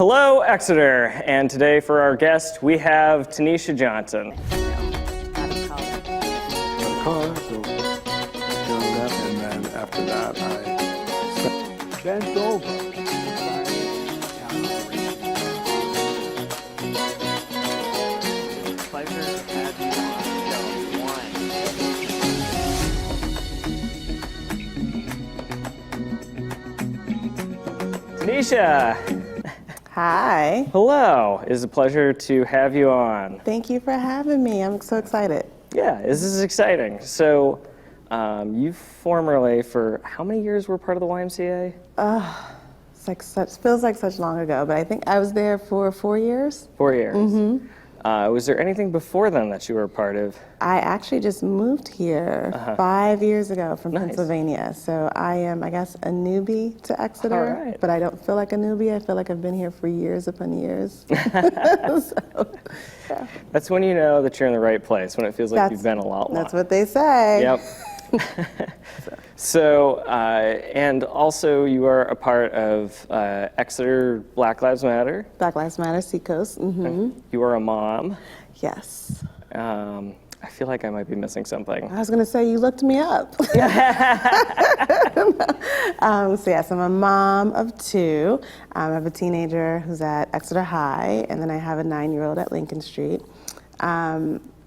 Hello, Exeter, and today for our guest, we have Tanisha Johnson. Out of college, so showed up, and then after that, I bent over. Pleasure to have you on show one. Tanisha, Hi. hello. It is a pleasure to have you on. Thank you for having me. I'm so excited. Yeah, this is exciting. So, you formerly, for how many years were part of the YMCA? It's like feels like such long ago, but I think I was there for 4 years. 4 years. Was there anything before then that you were a part of? I actually just moved here 5 years ago from Nice. Pennsylvania. So I am, I guess, a newbie to Exeter, All right. but I don't feel like a newbie. I feel like I've been here for years upon years. So, yeah. That's when you know that you're in the right place, when it feels like you've been a lot longer. That's what they say. Yep. So, and also you are a part of Exeter Black Lives Matter. Black Lives Matter, Seacoast. You are a mom. Yes. I feel like I might be missing something. I was going to say, you looked me up. So yes, I'm a mom of two. I have a teenager who's at Exeter High, and then I have a 9-year-old at Lincoln Street.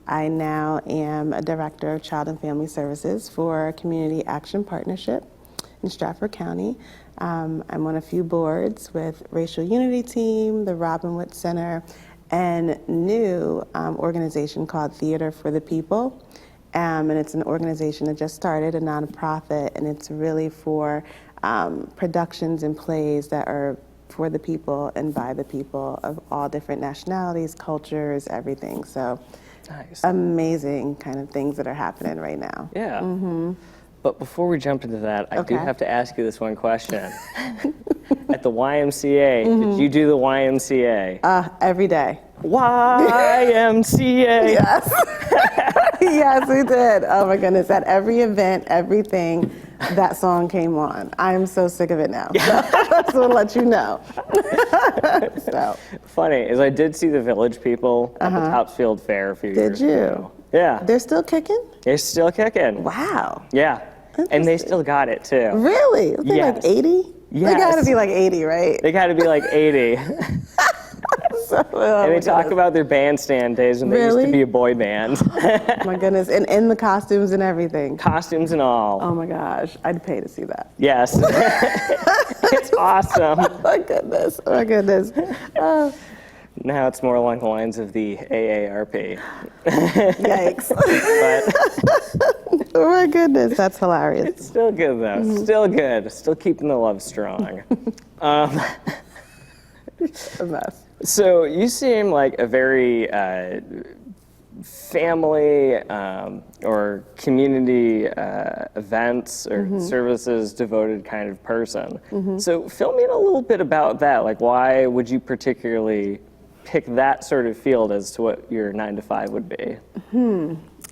I now am a director of Child and Family Services for Community Action Partnership in Stratford County. I'm on a few boards with Racial Unity Team, the Robin Wood Center, and new organization called Theater for the People. And it's an organization that just started, a nonprofit, and it's really for productions and plays that are for the people and by the people of all different nationalities, cultures, everything. So Nice. amazing kind of things that are happening right now. Yeah. But before we jump into that, I do Okay. have to ask you this one question. At the YMCA, did you do the YMCA? Every day. YMCA. Yes. Yes, we did. Oh my goodness. At every event, everything, that song came on. I am so sick of it now. So to let you know. So, Funny is I did see the Village People at the Topsfield Fair a few years did you? ago. Yeah. They're still kicking? They're still kicking. Wow. Yeah. And they Interesting. still got it too. Really? They're Yes. like 80? They Yes. gotta be like 80, right? They got to be like 80. So, oh And my they talk goodness. about their bandstand days when they used Really? to be a boy band. My goodness. And in the costumes and everything. Costumes and all. Oh my gosh. I'd pay to see that. Yes. It's awesome. Oh my goodness. Oh my goodness. Oh, Now it's more along the lines of the AARP. yikes. But Oh my goodness. That's hilarious. it's still good though. Still good. Still keeping the love strong. A mess. So you seem like a very family or community events or services devoted kind of person. So fill me in a little bit about that. Like, why would you particularly pick that sort of field as to what your 9 to 5 would be?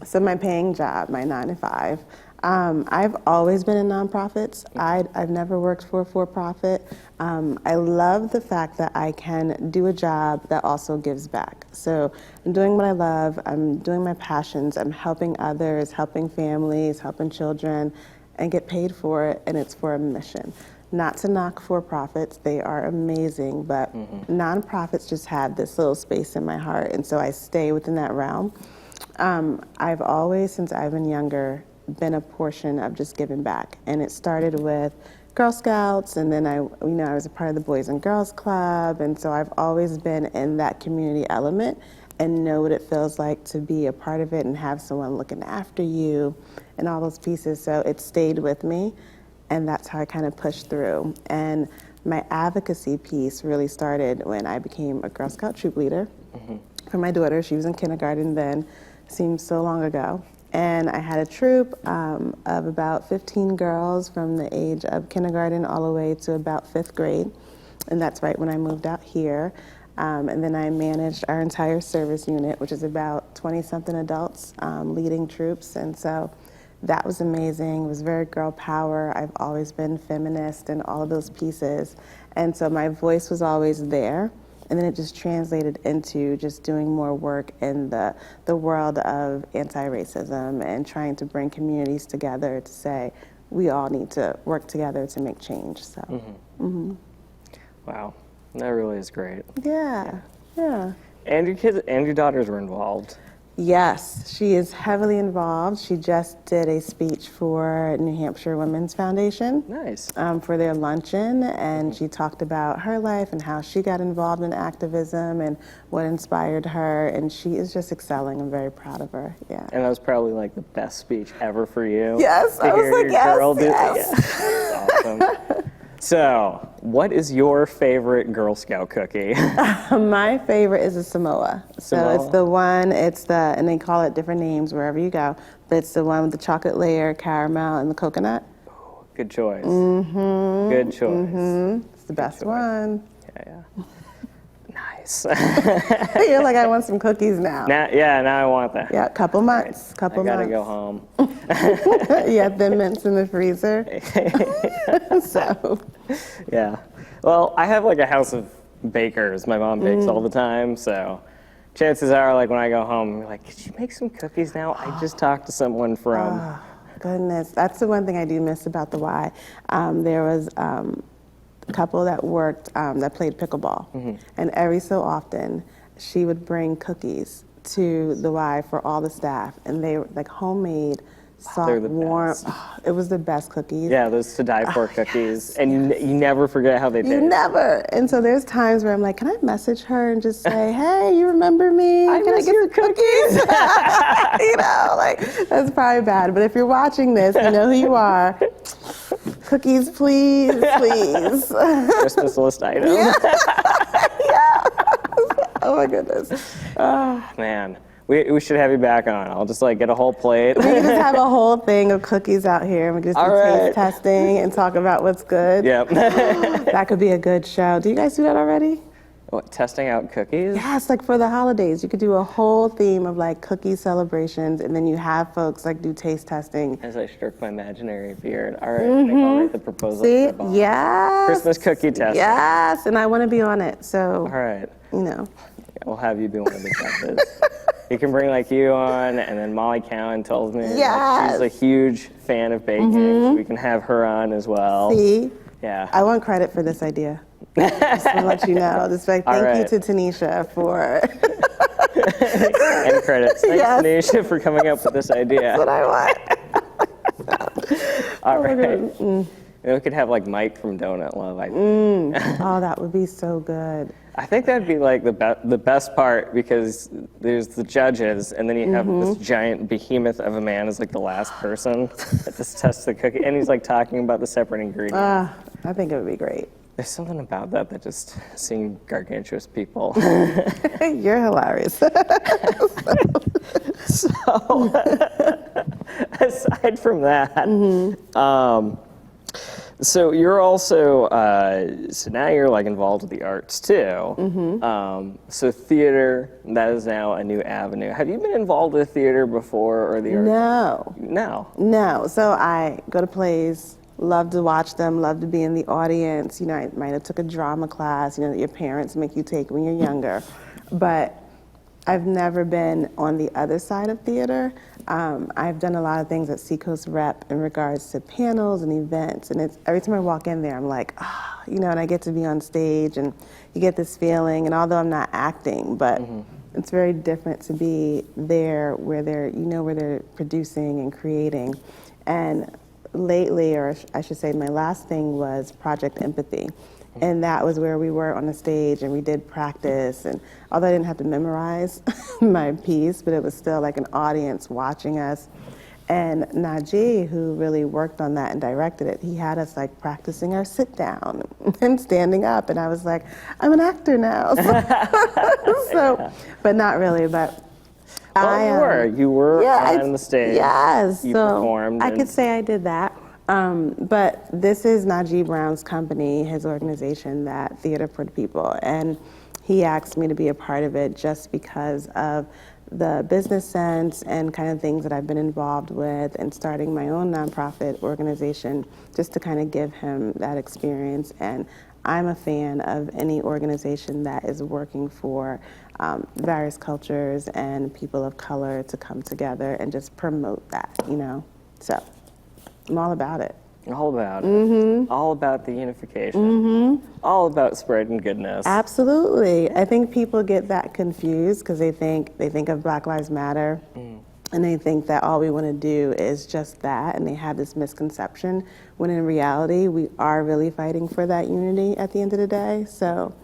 So my paying job, my 9 to 5, I've always been in nonprofits. I've never worked for a for-profit. I love the fact that I can do a job that also gives back. So I'm doing what I love, I'm doing my passions, I'm helping others, helping families, helping children, and get paid for it, and it's for a mission. Not to knock for-profits, they are amazing, but nonprofits just have this little space in my heart, and so I stay within that realm. I've always, since I've been younger, been a portion of just giving back. And it started with Girl Scouts, and then I was a part of the Boys and Girls Club, and so I've always been in that community element and know what it feels like to be a part of it and have someone looking after you and all those pieces. So it stayed with me, and that's how I kind of pushed through. And my advocacy piece really started when I became a Girl Scout troop leader for my daughter. She was in kindergarten then, seems so long ago. And I had a troop of about 15 girls from the age of kindergarten all the way to about 5th grade. And that's right when I moved out here. And then I managed our entire service unit, which is about 20-something adults leading troops. And so that was amazing. It was very girl power. I've always been feminist and all of those pieces. And so my voice was always there. And then it just translated into just doing more work in the world of anti-racism and trying to bring communities together to say, we all need to work together to make change. So, Wow, that really is great. yeah. And your kids and your daughters were involved. Yes, she is heavily involved. She just did a speech for New Hampshire Women's Foundation. Nice. For their luncheon, and she talked about her life and how she got involved in activism and what inspired her, and she is just excelling. I'm very proud of her. Yeah. And that was probably like the best speech ever for you. Yes, to I was hear like, your yes, girl do yes. Yeah. That's awesome. So, what is your favorite Girl Scout cookie? My favorite is a Samoa. So Samoa? it's the one, and they call it different names wherever you go, but it's the one with the chocolate layer, caramel, and the coconut. Good choice. Good choice. It's the best one. Yeah. Nice. You're like, I want some cookies now. Now I want that. Yeah, couple months. I gotta go home. Yeah, Thin Mints in the freezer. So. Yeah. Well, I have like a house of bakers. My mom bakes all the time, so chances are, like when I go home, I'm like, could you make some cookies now? I just talked to someone from. Goodness, that's the one thing I do miss about the Y. There was a couple that worked, that played pickleball, and every so often, she would bring cookies to the Y for all the staff, and they were like homemade, soft, They're the warm. best. It was the best cookies. Yeah, those to die for cookies, and you never forget how they taste. You never. And so there's times where I'm like, can I message her and just say, hey, you remember me? I Can I miss get your some cookies? You know, like, that's probably bad. But if you're watching this, you know who you are. Cookies, please, please. Christmas list item. Yeah. Oh my goodness. Man, we should have you back on. I'll just like get a whole plate. We can just have a whole thing of cookies out here and we can just do All right. taste testing and talk about what's good. Yep. That could be a good show. Do you guys do that already? What, testing out cookies? Yes, like for the holidays, you could do a whole theme of like cookie celebrations, and then you have folks like do taste testing. As I stroke my imaginary beard. All right, I think I'll write the proposal. See, for Bob. yes, Christmas cookie testing. yes, and I want to be on it. So, All right. you know, We'll have you be one of the judges. You can bring like you on, and then Molly Cowan tells me Yes. she's a huge fan of baking, so we can have her on as well. see, Yeah. I want credit for this idea. Just to let you know, just like All thank you right. to Tanisha for And credits. Thanks, Yes. Tanisha, for coming up with this idea. what I want. All right. We could have like Mike from Donut Love. Oh, that would be so good. I think that'd be like the best part, because there's the judges, and then you have this giant behemoth of a man as like the last person that just tests the cookie, and he's like talking about the separate ingredients. I think it would be great. There's something about that just seeing gargantuous people. You're hilarious. So, aside from that, so you're also, so now you're like involved with the arts too. So theater, that is now a new avenue. Have you been involved with theater before, or the arts? No. No. So I go to plays, love to watch them, love to be in the audience. You know, I might have took a drama class, you know, that your parents make you take when you're younger. But I've never been on the other side of theater. I've done a lot of things at Seacoast Rep in regards to panels and events, and it's every time I walk in there, I'm like, you know, and I get to be on stage, and you get this feeling, and although I'm not acting, but it's very different to be there where they're producing and creating. And lately, or I should say my last thing was Project Empathy. And that was where we were on the stage and we did practice. And although I didn't have to memorize my piece, but it was still like an audience watching us. And Najee, who really worked on that and directed it, he had us like practicing our sit down and standing up. And I was like, I'm an actor now. So, but not really, but Well, you were yeah, on the stage. Yes. You so performed. I could say I did that. But this is Najee Brown's company, his organization, that Theater for the People. And he asked me to be a part of it just because of the business sense and kind of things that I've been involved with and starting my own nonprofit organization just to kind of give him that experience. And I'm a fan of any organization that is working for various cultures and people of color to come together and just promote that, you know? So I'm all about it. All about it. All about the unification. All about spreading goodness. Absolutely. I think people get that confused because they think of Black Lives Matter and they think that all we want to do is just that, and they have this misconception when in reality we are really fighting for that unity at the end of the day. So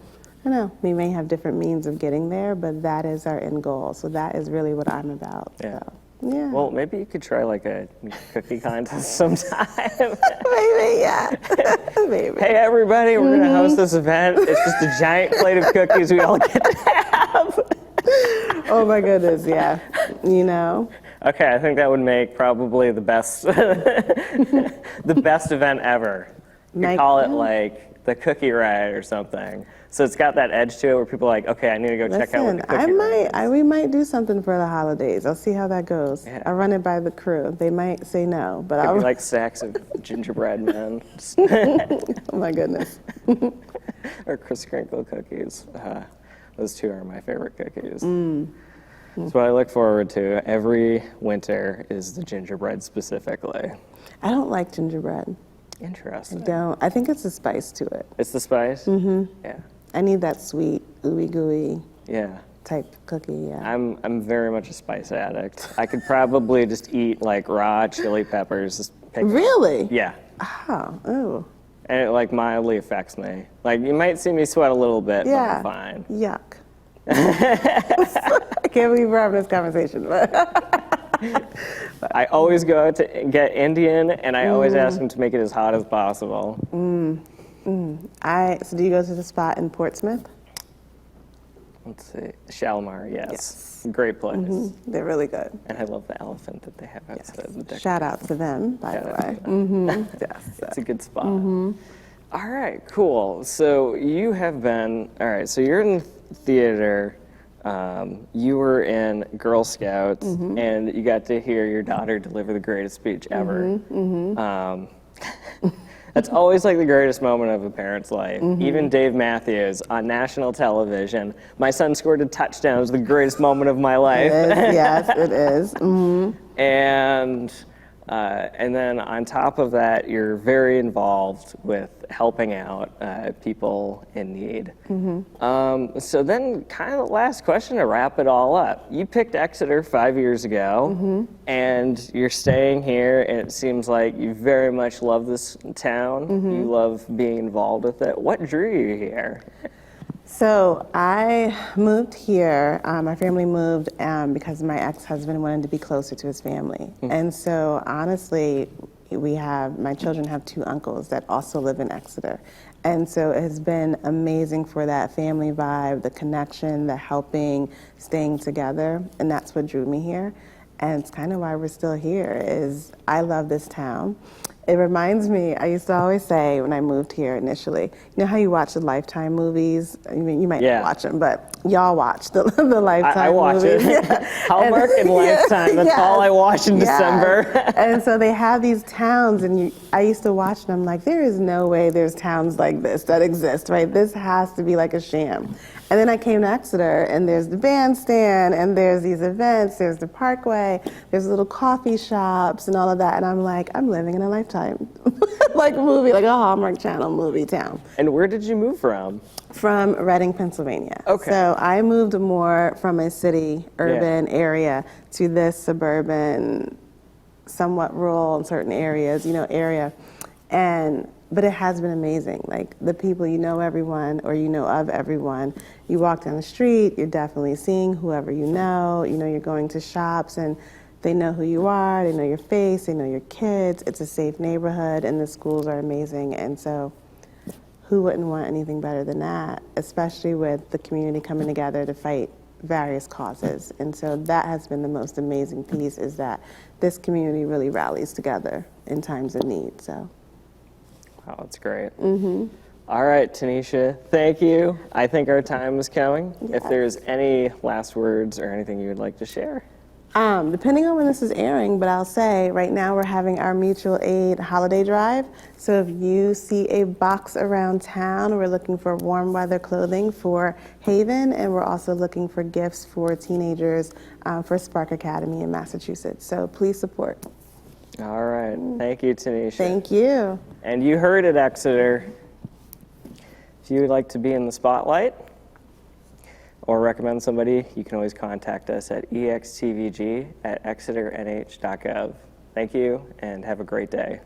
I know we may have different means of getting there, but that is our end goal. So that is really what I'm about. Yeah. So. Yeah. Well, maybe you could try like a cookie contest sometime. Maybe, yeah. Maybe. Hey, everybody, we're going to host this event. It's just a giant plate of cookies we all get to have. Oh, my goodness, yeah. You know? Okay, I think that would make probably the best, the best event ever. You could call it like the cookie ride or something. So it's got that edge to it where people are like, okay, I need to go check out what the cookie ride is. We might do something for the holidays. I'll see how that goes. Yeah. I'll run it by the crew. They might say no, but Could I'll. be like stacks of gingerbread men. Oh my goodness. Or Kris Crinkle cookies. Those two are my favorite cookies. That's what I look forward to every winter is the gingerbread specifically. I don't like gingerbread. Interesting. I think it's the spice to it. It's the spice? Mm-hmm. Yeah. I need that sweet, ooey gooey Yeah. type cookie, yeah. I'm very much a spice addict. I could probably just eat like raw chili peppers. Just pick Really? Yeah. Oh, ooh. And it like mildly affects me. Like you might see me sweat a little bit, Yeah. but I'm fine. Yuck. I can't believe we're having this conversation, but. I always go out to get Indian, and I always ask them to make it as hot as possible. So do you go to the spot in Portsmouth? Let's see. Shalimar, yes. Great place. They're really good. And I love the elephant that they have outside the deck. Shout out to them, by Shout the out way. to them. Yes. It's a good spot. All right, cool. So you have been, all right, so you're in theater. You were in Girl Scouts, and you got to hear your daughter deliver the greatest speech ever. That's always like the greatest moment of a parent's life. Even Dave Matthews on national television, my son scored a touchdown. It was the greatest moment of my life. It is, yes, it is. And then on top of that, you're very involved with helping out people in need. So then kind of the last question to wrap it all up. You picked Exeter 5 years ago, and you're staying here, and it seems like you very much love this town. You love being involved with it. What drew you here? So I moved here. My family moved because my ex-husband wanted to be closer to his family. And so honestly, my children have 2 uncles that also live in Exeter. And so it has been amazing for that family vibe, the connection, the helping, staying together. And that's what drew me here. And it's kind of why we're still here is I love this town. It reminds me, I used to always say when I moved here initially, you know how you watch the Lifetime movies? I mean, you might not watch them, but y'all watch the Lifetime I watch movies. it. Hallmark and Lifetime, that's all I watch in December. And so they have these towns, and I used to watch them, I'm like, there is no way there's towns like this that exist, right? This has to be like a sham. And then I came to Exeter, and there's the bandstand, and there's these events, there's the Parkway, there's little coffee shops and all of that, and I'm like, I'm living in a Lifetime like movie, like a Hallmark Channel movie town. And where did you move from? From Reading, Pennsylvania. Okay. So I moved more from a city, urban area to this suburban, somewhat rural in certain areas, area. But it has been amazing. Like the people, you know everyone or you know of everyone. You walk down the street, you're definitely seeing whoever you know. You're going to shops and they know who you are, they know your face, they know your kids. It's a safe neighborhood and the schools are amazing. And so who wouldn't want anything better than that, especially with the community coming together to fight various causes. And so that has been the most amazing piece is that this community really rallies together in times of need. So. Oh, that's great. All right, Tanisha, thank you. I think our time is coming. If Yes. there's any last words or anything you would like to share. Depending on when this is airing, but I'll say right now we're having our mutual aid holiday drive. So if you see a box around town, we're looking for warm weather clothing for Haven, and we're also looking for gifts for teenagers for Spark Academy in Massachusetts. So please support. All right, thank you, Tanisha. Thank you. And you heard it, Exeter. If you would like to be in the spotlight or recommend somebody, you can always contact us at extvg@exeternh.gov. Thank you, and have a great day.